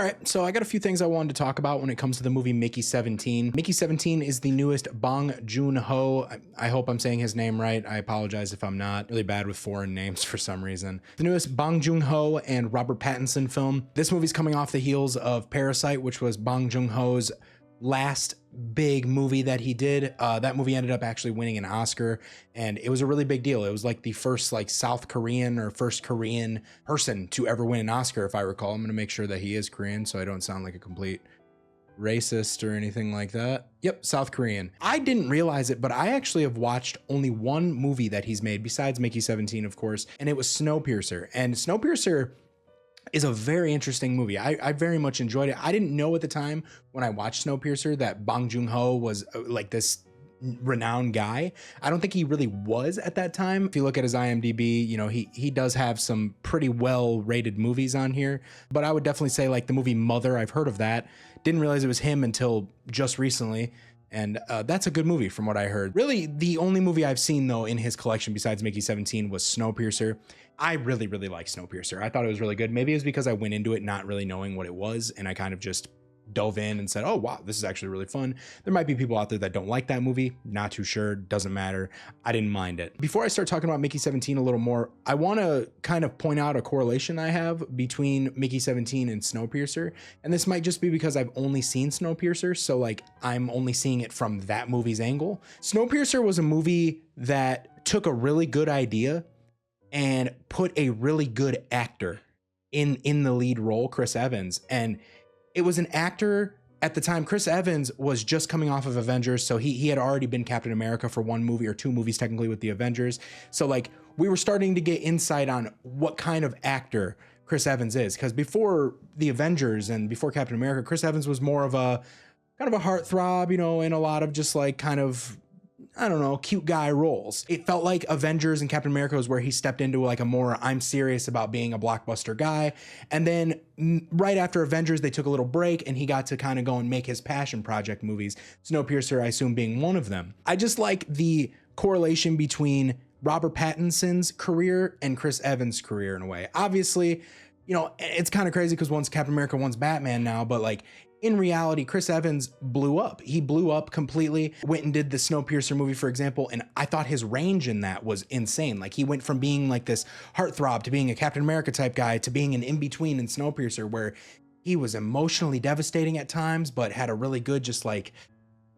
right, so I got a few things I wanted to talk about when it comes to the movie Mickey 17. Mickey 17 is the newest Bong Joon-ho. I hope I'm saying his name right. I apologize if I'm not. Really bad with foreign names for some reason. The newest Bong Joon-ho and Robert Pattinson film. This movie's coming off the heels of Parasite, which was Bong Joon-ho's last big movie that he did. That movie ended up actually winning an Oscar, and it was a really big deal. It was like the first South Korean or first Korean person to ever win an Oscar, if I recall. I'm gonna make sure that he is Korean so I don't sound like a complete racist or anything like that. Yep, South Korean. I didn't realize it, but I actually have watched only one movie that he's made besides Mickey 17, of course, and it was Snowpiercer. And Snowpiercer is a very interesting movie. I very much enjoyed it. I didn't know at the time when I watched Snowpiercer that Bong Joon-ho was like this renowned guy. I don't think he really was at that time. If you look at his IMDb, you know, he does have some pretty well rated movies on here, but I would definitely say like the movie Mother, I've heard of that. Didn't realize it was him until just recently. And that's a good movie from what I heard. Really, the only movie I've seen though in his collection besides Mickey 17 was Snowpiercer. I really like Snowpiercer. I thought it was really good. Maybe it was because I went into it not really knowing what it was, and I kind of just dove in and said, oh wow, this is actually really fun. There might be people out there that don't like that movie. Not too sure, doesn't matter. I didn't mind it. Before I start talking about Mickey 17 a little more, I want to kind of point out a correlation I have between Mickey 17 and Snowpiercer. And this might just be because I've only seen Snowpiercer, so like I'm only seeing it from that movie's angle. Snowpiercer was a movie that took a really good idea and put a really good actor in the lead role, Chris Evans. And it was an actor at the time. Chris Evans was just coming off of Avengers, so he had already been Captain America for one movie or two movies technically with the Avengers. So like we were starting to get insight on what kind of actor Chris Evans is, because before the Avengers and before Captain America, Chris Evans was more of a kind of a heartthrob, you know, in a lot of just like kind of, I don't know, cute guy roles. It felt like Avengers and Captain America was where he stepped into like a more, I'm serious about being a blockbuster guy. And then right after Avengers, they took a little break and he got to kind of go and make his passion project movies. Snowpiercer, I assume, being one of them. I just like the correlation between Robert Pattinson's career and Chris Evans' career in a way. Obviously, you know, it's kind of crazy because one's Captain America, one's Batman now, but like in reality, Chris Evans blew up. He blew up completely, went and did the Snowpiercer movie, for example, and I thought his range in that was insane. Like he went from being like this heartthrob to being a Captain America type guy to being an in-between in Snowpiercer, where he was emotionally devastating at times, but had a really good, just like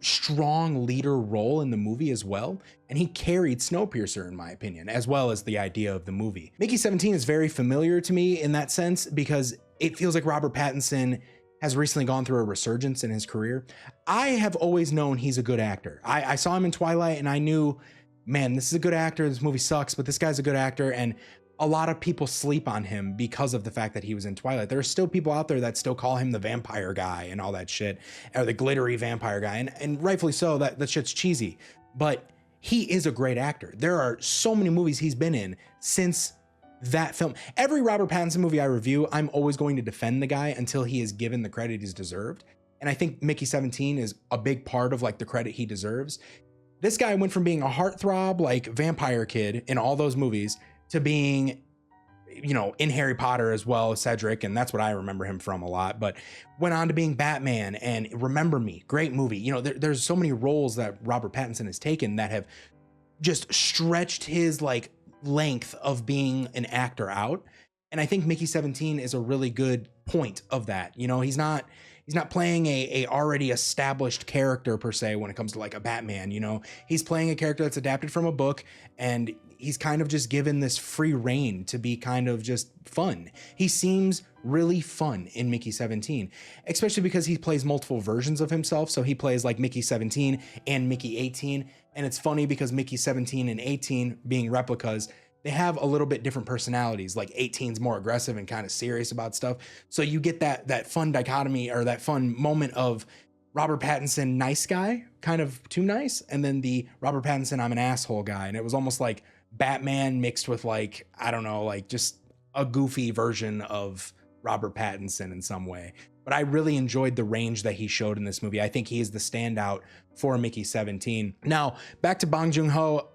strong leader role in the movie as well. And he carried Snowpiercer in my opinion, as well as the idea of the movie. Mickey 17 is very familiar to me in that sense because it feels like Robert Pattinson has recently gone through a resurgence in his career. I have always known he's a good actor. I saw him in Twilight and I knew, man, this is a good actor. This movie sucks, but this guy's a good actor. And a lot of people sleep on him because of the fact that he was in Twilight. There are still people out there that still call him the vampire guy and all that shit, or the glittery vampire guy. And rightfully so, that shit's cheesy, but he is a great actor. There are so many movies he's been in since that film. Every Robert Pattinson movie I review, I'm always going to defend the guy until he is given the credit he's deserved. And I think Mickey 17 is a big part of like the credit he deserves. This guy went from being a heartthrob, like vampire kid in all those movies to being, you know, in Harry Potter as well as Cedric. And that's what I remember him from a lot, but went on to being Batman and Remember Me, great movie. You know, there's so many roles that Robert Pattinson has taken that have just stretched his like length of being an actor out. And I think Mickey 17 is a really good point of that. You know, he's not playing a already established character per se when it comes to like a Batman. You know, he's playing a character that's adapted from a book, and he's kind of just given this free reign to be kind of just fun. He seems really fun in Mickey 17, especially because he plays multiple versions of himself. So he plays like Mickey 17 and Mickey 18. And it's funny because Mickey 17 and 18 being replicas, they have a little bit different personalities. Like 18's more aggressive and kind of serious about stuff. So you get that fun dichotomy, or that fun moment of Robert Pattinson, nice guy, kind of too nice. And then the Robert Pattinson, I'm an asshole guy. And it was almost like Batman mixed with like, I don't know, like just a goofy version of Robert Pattinson in some way. But I really enjoyed the range that he showed in this movie. I think he is the standout for Mickey 17. Now, back to Bong Joon-ho.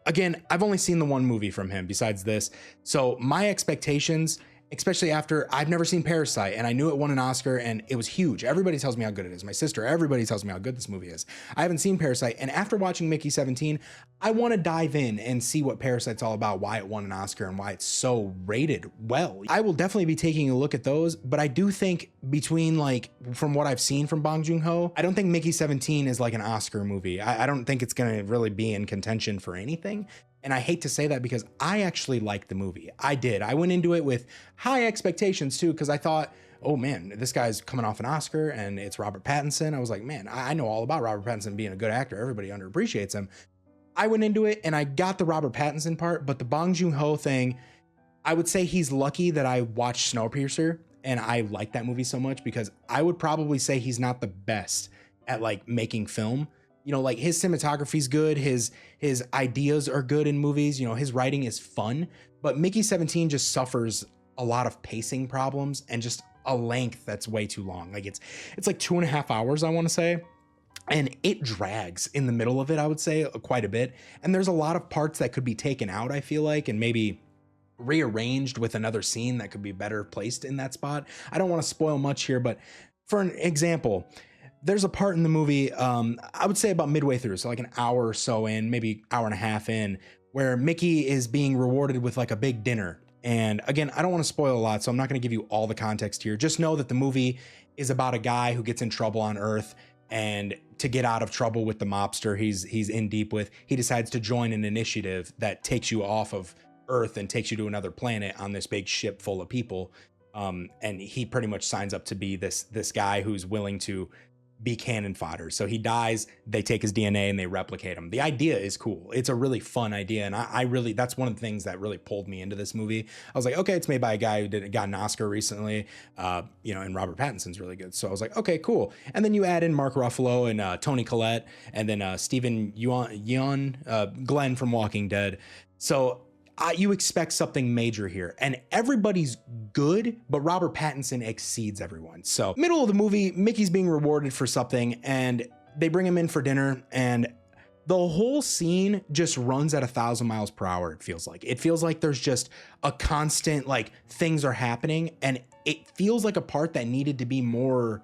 Again, I've only seen the one movie from him besides this. So my expectations especially after I've never seen Parasite and I knew it won an Oscar and it was huge. Everybody tells me how good it is. My sister, everybody tells me how good this movie is. I haven't seen Parasite, and after watching Mickey 17, I want to dive in and see what Parasite's all about, why it won an Oscar and why it's so rated well. I will definitely be taking a look at those, but I do think between like, from what I've seen from Bong Joon-ho, I don't think Mickey 17 is like an Oscar movie. I don't think it's going to really be in contention for anything. And I hate to say that because I actually liked the movie. I did. I went into it with high expectations too, because I thought, oh man, this guy's coming off an Oscar and it's Robert Pattinson. I was like, man, I know all about Robert Pattinson being a good actor. Everybody underappreciates him. I went into it and I got the Robert Pattinson part, but the Bong Joon-ho thing, I would say he's lucky that I watched Snowpiercer and I like that movie so much, because I would probably say he's not the best at like making film. You know, like his cinematography's good, his ideas are good in movies, you know, his writing is fun, but Mickey 17 just suffers a lot of pacing problems and just a length that's way too long. Like it's like 2.5 hours, I want to say. And it drags in the middle of it, I would say, quite a bit. And there's a lot of parts that could be taken out, I feel like, and maybe rearranged with another scene that could be better placed in that spot. I don't want to spoil much here, but for an example, there's a part in the movie, I would say about midway through, so like an hour or so in, maybe hour and a half in, where Mickey is being rewarded with like a big dinner. And again, I don't want to spoil a lot, so I'm not going to give you all the context here. Just know that the movie is about a guy who gets in trouble on Earth, and to get out of trouble with the mobster he's in deep with, he decides to join an initiative that takes you off of Earth and takes you to another planet on this big ship full of people. And he pretty much signs up to be this guy who's willing to be cannon fodder. So he dies, they take his DNA and they replicate him. The idea is cool. It's a really fun idea. And I really, that's one of the things that really pulled me into this movie. I was like, okay, it's made by a guy who got an Oscar recently, you know, and Robert Pattinson's really good. So I was like, okay, cool. And then you add in Mark Ruffalo and Toni Collette, and then Stephen Yeun, Glenn from Walking Dead. So you expect something major here, and everybody's good, but Robert Pattinson exceeds everyone. So middle of the movie, Mickey's being rewarded for something and they bring him in for dinner, and the whole scene just runs at 1,000 miles per hour. It feels like there's just a constant, like, things are happening, and it feels like a part that needed to be more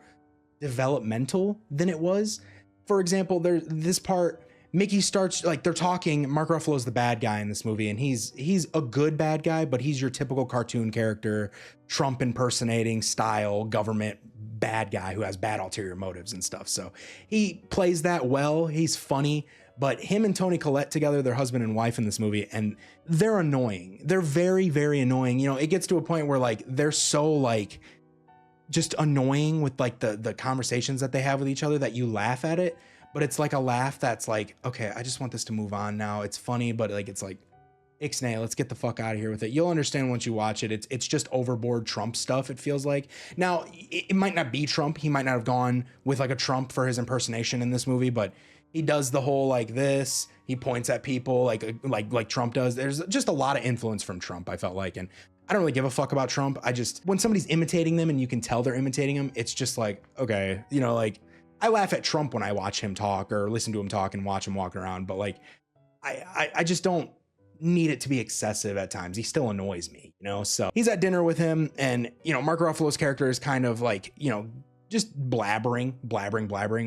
developmental than it was. For example, there's this part, Mickey starts, like, they're talking, Mark Ruffalo's the bad guy in this movie, and he's a good bad guy, but he's your typical cartoon character, Trump impersonating style, government bad guy who has bad ulterior motives and stuff. So he plays that well, he's funny, but him and Toni Collette together, they're husband and wife in this movie, and they're annoying. They're very, very annoying. You know, it gets to a point where, like, they're so, like, just annoying with, like, the conversations that they have with each other that you laugh at it. But it's like a laugh that's like, okay, I just want this to move on now. It's funny, but like, it's like, ixnay, let's get the fuck out of here with it. You'll understand once you watch it. It's just overboard Trump stuff, it feels like. Now, it might not be Trump. He might not have gone with like a Trump for his impersonation in this movie, but he does the whole like this. He points at people like Trump does. There's just a lot of influence from Trump, I felt like. And I don't really give a fuck about Trump. When somebody's imitating them and you can tell they're imitating him, it's just like, okay, you know, like, I laugh at Trump when I watch him talk or listen to him talk and watch him walking around, but like, I just don't need it to be excessive at times. He still annoys me, you know? So he's at dinner with him, and, you know, Mark Ruffalo's character is kind of like, you know, just blabbering,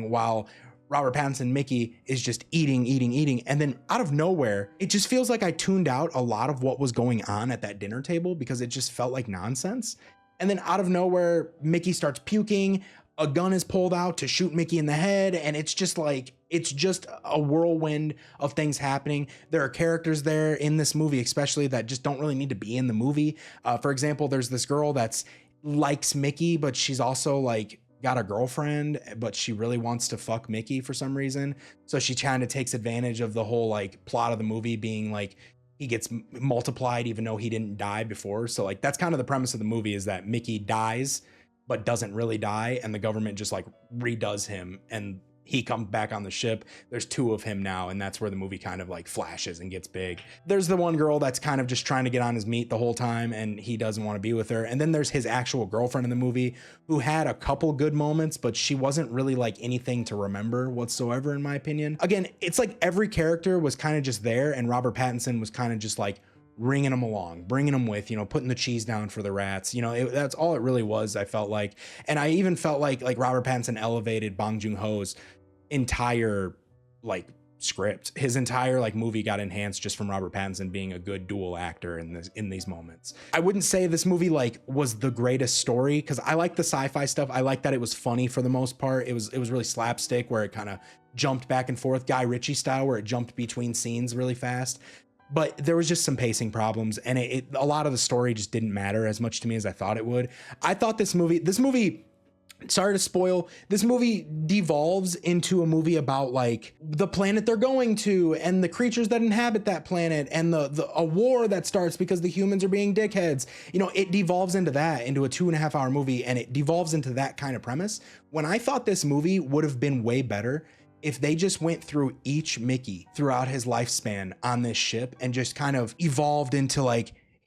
while Robert Pattinson, Mickey, is just eating. And then out of nowhere, it just feels like I tuned out a lot of what was going on at that dinner table because it just felt like nonsense. And then out of nowhere, Mickey starts puking. A gun is pulled out to shoot Mickey in the head, and it's just like, it's just a whirlwind of things happening. There are characters there in this movie, especially, that just don't really need to be in the movie. For example, there's this girl that's likes Mickey, but she's also like got a girlfriend, but she really wants to fuck Mickey for some reason. So she kind of takes advantage of the whole like plot of the movie being like, he gets multiplied even though he didn't die before. So like, that's kind of the premise of the movie, is that Mickey dies but doesn't really die, and the government just like redoes him, and he comes back on the ship. There's 2 of him now, and that's where the movie kind of like flashes and gets big. There's the one girl that's kind of just trying to get on his meat the whole time, and he doesn't want to be with her. And then there's his actual girlfriend in the movie, who had a couple good moments, but she wasn't really like anything to remember whatsoever, in my opinion. Again, it's like every character was kind of just there, and Robert Pattinson was kind of just like bringing them along, bringing them with, putting the cheese down for the rats. That's all it really was, I felt like. And I even felt like Robert Pattinson elevated Bong Joon-ho's entire script. His entire movie got enhanced just from Robert Pattinson being a good dual actor in these moments. I wouldn't say this movie was the greatest story, because I like the sci-fi stuff. I like that it was funny for the most part. It was really slapstick, where it kind of jumped back and forth, Guy Ritchie style, where it jumped between scenes really fast. But there was just some pacing problems, and a lot of the story just didn't matter as much to me as I thought it would. I thought this movie, sorry to spoil, this movie devolves into a movie about the planet they're going to and the creatures that inhabit that planet and a war that starts because the humans are being dickheads. It devolves into that, into a 2.5-hour movie, and it devolves into that kind of premise. When I thought this movie would have been way better if they just went through each Mickey throughout his lifespan on this ship and just kind of evolved into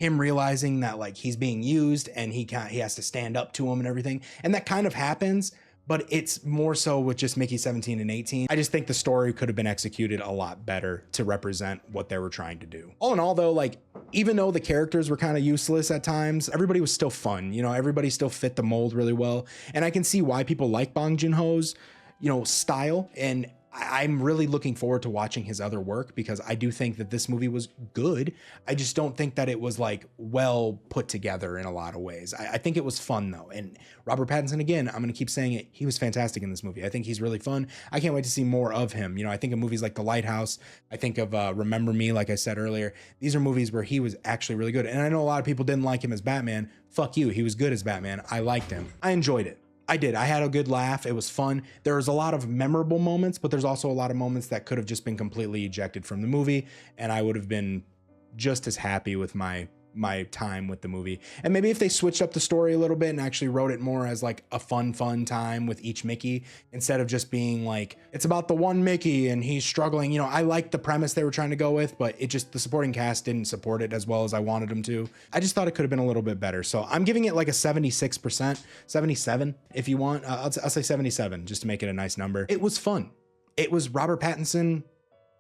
him realizing that he's being used and he has to stand up to him and everything. And that kind of happens, but it's more so with just Mickey 17 and 18. I just think the story could have been executed a lot better to represent what they were trying to do. All in all though, even though the characters were kind of useless at times, everybody was still fun. Everybody still fit the mold really well. And I can see why people like Bong Joon-ho's style, and I'm really looking forward to watching his other work, because I do think that this movie was good. I just don't think that it was well put together in a lot of ways. I think it was fun though. And Robert Pattinson, again, I'm going to keep saying it, he was fantastic in this movie. I think he's really fun. I can't wait to see more of him. I think of movies like The Lighthouse. I think of Remember Me, like I said earlier. These are movies where he was actually really good. And I know a lot of people didn't like him as Batman. Fuck you. He was good as Batman. I liked him. I enjoyed it. I did. I had a good laugh. It was fun. There was a lot of memorable moments, but there's also a lot of moments that could have just been completely ejected from the movie, and I would have been just as happy with my time with the movie. And maybe if they switched up the story a little bit and actually wrote it more as a fun time with each Mickey, instead of just being it's about the one Mickey and he's struggling. I liked the premise they were trying to go with, but the supporting cast didn't support it as well as I wanted them to. I just thought it could have been a little bit better. So I'm giving it a 76%, 77 if you want. I'll say 77 just to make it a nice number. It was fun. It was Robert Pattinson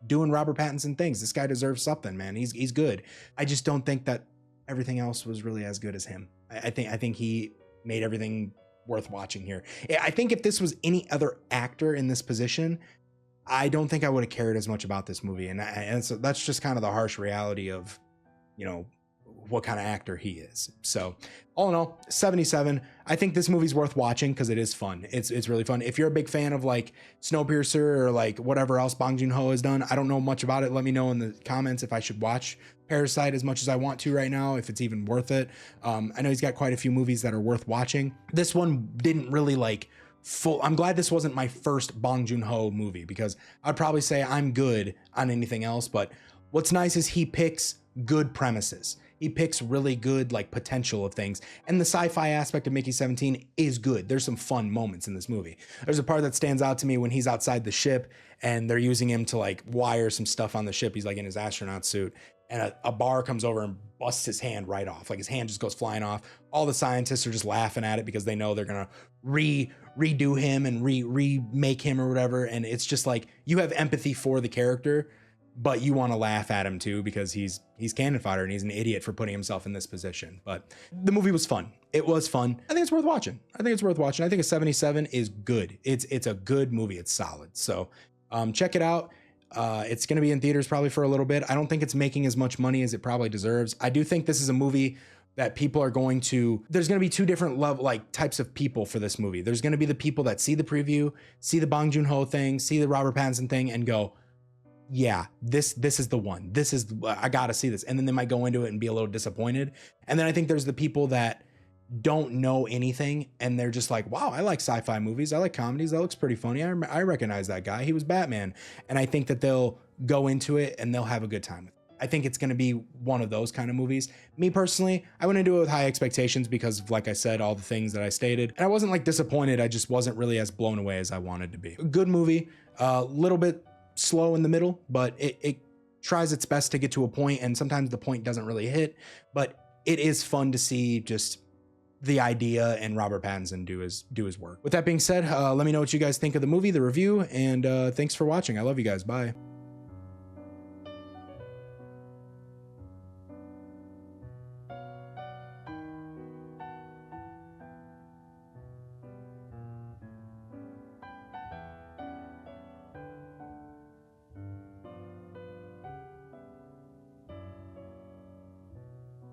doing Robert Pattinson things. This guy deserves something, man. He's good. I just don't think that everything else was really as good as him. I think he made everything worth watching here. I think if this was any other actor in this position, I don't think I would have cared as much about this movie. And so that's just kind of the harsh reality of, what kind of actor he is. So all in all, 77. I think this movie's worth watching because it is fun. It's really fun. If you're a big fan of Snowpiercer or whatever else Bong Joon-ho has done, I don't know much about it. Let me know in the comments if I should watch Parasite as much as I want to right now, if it's even worth it. I know he's got quite a few movies that are worth watching. This one didn't really I'm glad this wasn't my first Bong Joon-ho movie, because I'd probably say I'm good on anything else. But what's nice is he picks good premises. He picks really good potential of things, and the sci-fi aspect of Mickey 17 is good. There's some fun moments in this movie. There's a part that stands out to me when he's outside the ship and they're using him to wire some stuff on the ship. He's in his astronaut suit, and a bar comes over and busts his hand right off. His hand just goes flying off. All the scientists are just laughing at it because they know they're gonna redo him and remake him or whatever. And it's just you have empathy for the character, but you want to laugh at him too because he's cannon fodder and he's an idiot for putting himself in this position. But the movie was fun. It was fun. I think it's worth watching. I think a 77 is good. It's a good movie. It's solid. So check it out. It's going to be in theaters probably for a little bit. I don't think it's making as much money as it probably deserves. I do think this is a movie that people are going to, there's going to be two different types of people for this movie. There's going to be the people that see the preview, see the Bong Joon-ho thing, see the Robert Pattinson thing and go, yeah, this is the one. I got to see this. And then they might go into it and be a little disappointed. And then I think there's the people that don't know anything and they're just wow, I like sci-fi movies. I like comedies. That looks pretty funny. I recognize that guy. He was Batman. And I think that they'll go into it and they'll have a good time with it. I think it's going to be one of those kind of movies. Me personally, I went into it with high expectations because of, like I said, all the things that I stated. And I wasn't disappointed. I just wasn't really as blown away as I wanted to be. A good movie, a little bit slow in the middle, but it tries its best to get to a point, and sometimes the point doesn't really hit, but it is fun to see just the idea and Robert Pattinson do his work. With that being said, let me know what you guys think of the movie, the review, and thanks for watching. I love you guys. Bye.